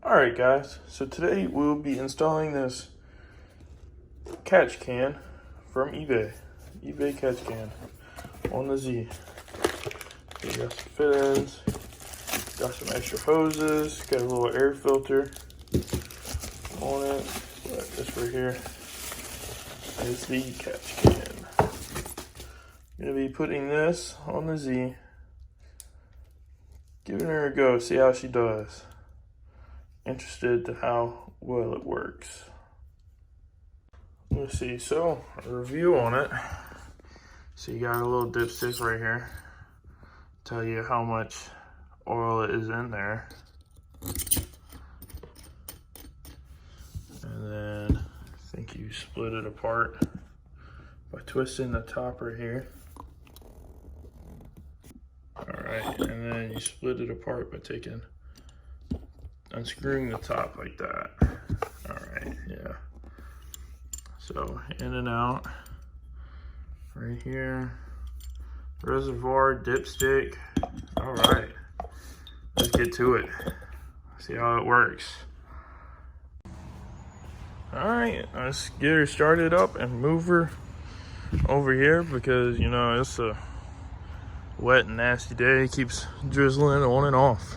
Alright guys, so today we'll be installing this catch can from eBay catch can on the Z. So you got some fittings, got some extra hoses, got a little air filter on it. But this right here is the catch can. I'm going to be putting this on the Z, giving her a go, see how she does. Interested to how well it works. Let's see, so a review on it. So you got a little dipstick right here. Tell you how much oil is in there. And then I think you split it apart by twisting the top right here. Alright, and then you split it apart by unscrewing the top like that. Alright, yeah. So in and out right here. Reservoir, dipstick. Alright, let's get to it. See how it works. Alright, let's get her started up and move her over here because you know it's a wet and nasty day. It keeps drizzling on and off.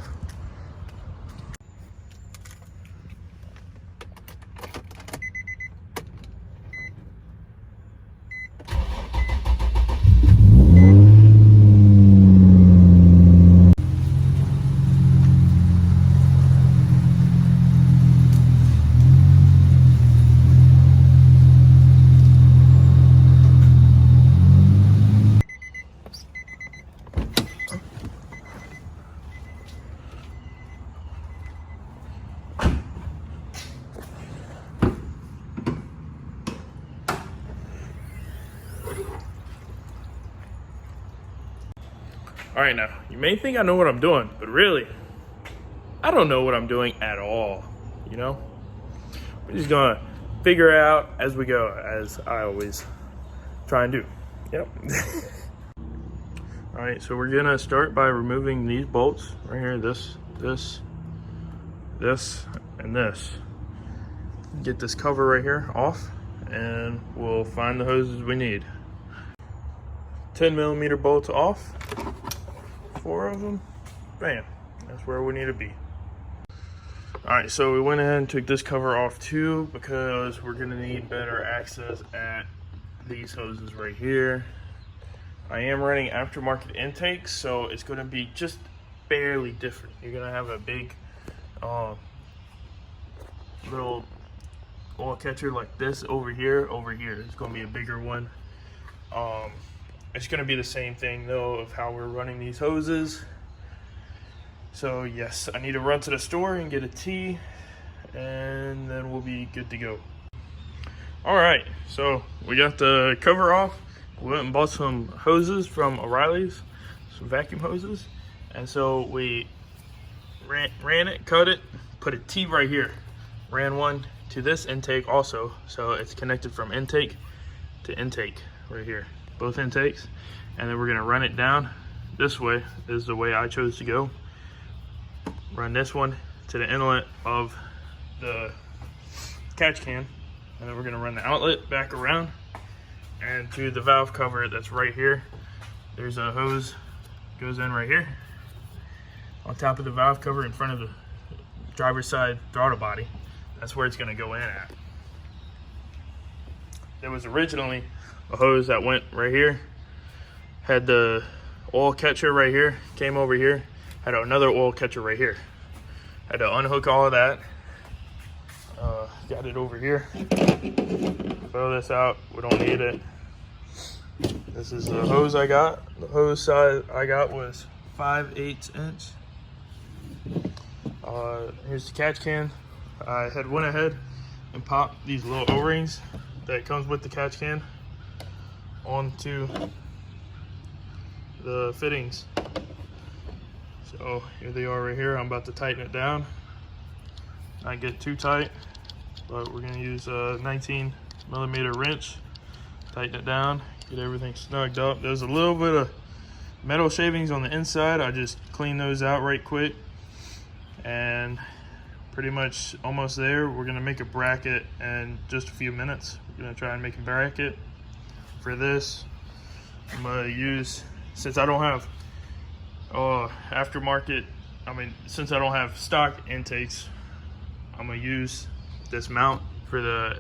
All right, now, you may think I know what I'm doing, but really, I don't know what I'm doing at all, you know? We're just gonna figure it out as we go, as I always try and do. Yep. All right, so we're gonna start by removing these bolts right here, this, and this. Get this cover right here off, and we'll find the hoses we need. 10mm bolts off. 4 of them, bam, that's where we need to be. All right, so we went ahead and took this cover off too because we're gonna need better access at these hoses right here. I am running aftermarket intakes, so it's gonna be just barely different. You're gonna have a big little oil catcher like this over here. It's gonna be a bigger one. It's gonna be the same thing though of how we're running these hoses. So yes, I need to run to the store and get a T, and then we'll be good to go. All right, so we got the cover off. We went and bought some hoses from O'Reilly's, some vacuum hoses. And so we ran it, cut it, put a T right here. Ran one to this intake also. So it's connected from intake to intake right here. Both intakes, and then we're gonna run it down this way. This is the way I chose to go. Run this one to the inlet of the catch can, and then we're gonna run the outlet back around and to the valve cover that's right here. There's a hose goes in right here on top of the valve cover in front of the driver's side throttle body. That's where it's gonna go in at. There was originally a hose that went right here, had the oil catcher right here, came over here, had another oil catcher right here. Had to unhook all of that, got it over here, throw this out, we don't need it. This is the hose I got. The hose size I got was 5/8 inch. Here's the catch can. I had went ahead and popped these little O-rings that comes with the catch can onto the fittings. So here they are right here. I'm about to tighten it down. Not get too tight, but we're gonna use a 19mm wrench, tighten it down, get everything snugged up. There's a little bit of metal shavings on the inside. I just cleaned those out right quick and pretty much almost there. We're gonna make a bracket in just a few minutes. We're gonna try and make a bracket for this. I'm gonna use, since I don't have aftermarket, since I don't have stock intakes, I'm gonna use this mount for the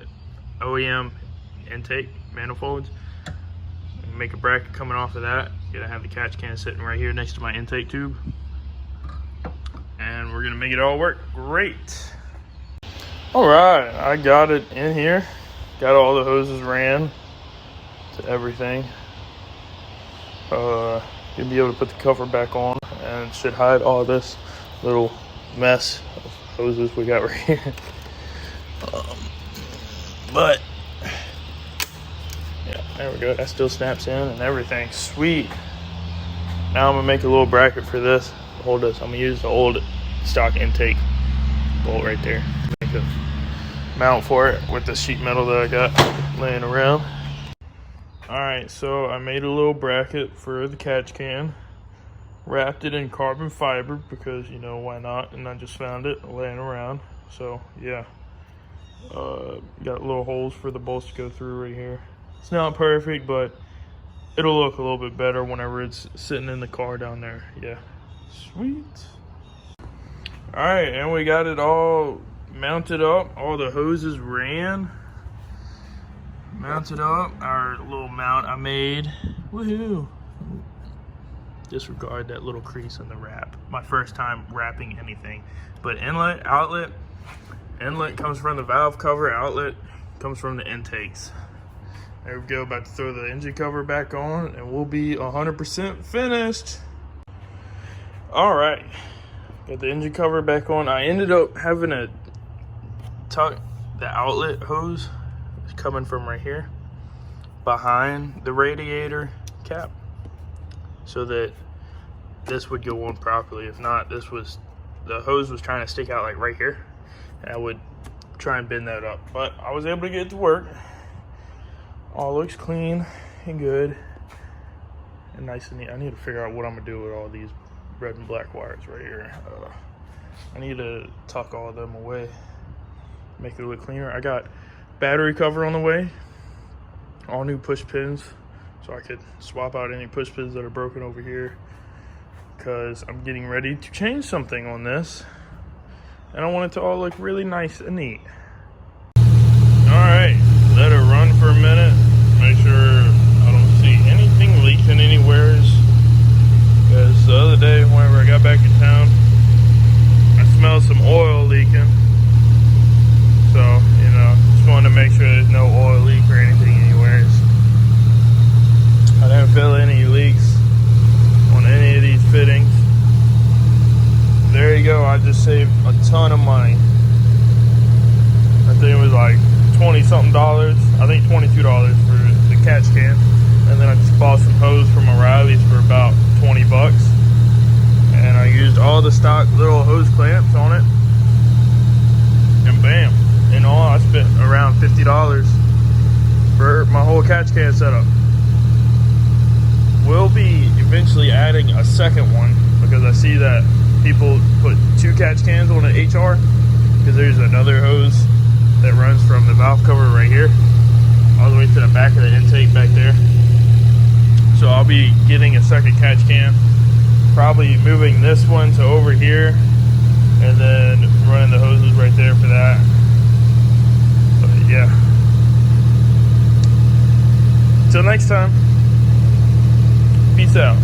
OEM intake manifolds. Make a bracket coming off of that. Gonna have the catch can sitting right here next to my intake tube, and we're gonna make it all work great. All right, I got it in here. Got all the hoses ran to everything. You'll be able to put the cover back on, and it should hide all this little mess of hoses we got right here. But yeah, there we go. That still snaps in and everything. Sweet. Now I'm gonna make a little bracket for this. Hold this. I'm gonna use the old stock intake bolt right there to make a mount for it with the sheet metal that I got laying around. All right, so I made a little bracket for the catch can, wrapped it in carbon fiber because, you know, why not? And I just found it laying around. So yeah, got little holes for the bolts to go through right here. It's not perfect, but it'll look a little bit better whenever it's sitting in the car down there. Yeah, sweet. All right, and we got it all mounted up. All the hoses ran. Mounted up. Our little mount I made. Woohoo. Disregard that little crease in the wrap. My first time wrapping anything. But inlet, outlet. Inlet comes from the valve cover. Outlet comes from the intakes. There we go. About to throw the engine cover back on, and we'll be 100% finished. All right. Got the engine cover back on. I ended up having to tuck the outlet hose coming from right here behind the radiator cap so that this would go on properly. If not, the hose was trying to stick out like right here, and I would try and bend that up, but I was able to get it to work. All looks clean and good and nice and neat. I need to figure out what I'm gonna do with all these red and black wires right here. I need to tuck all of them away, make it look cleaner. I got battery cover on the way, all new push pins, so I could swap out any push pins that are broken over here, because I'm getting ready to change something on this, and I want it to all look really nice and neat. All right, let it run for a minute, make sure I don't see anything leaking anywhere, because the other day whenever I got back in town, I smelled some oil leaking. So, you know, just wanted to make sure there's no oil leak or anything anywhere. I didn't feel any leaks on any of these fittings. There you go. I just saved a ton of money. I think it was like $20-something. I think $22 for the catch can. And then I just bought some hose from O'Reilly's for about 20 bucks. And I used all the stock little hose clamps on it. And bam. In all, I spent around $50 for my whole catch can setup. We'll be eventually adding a second one, because I see that people put 2 catch cans on an HR, because there's another hose that runs from the valve cover right here all the way to the back of the intake back there. So I'll be getting a second catch can, probably moving this one to over here, and then running the hoses right there for that. Yeah. Till next time. Peace out.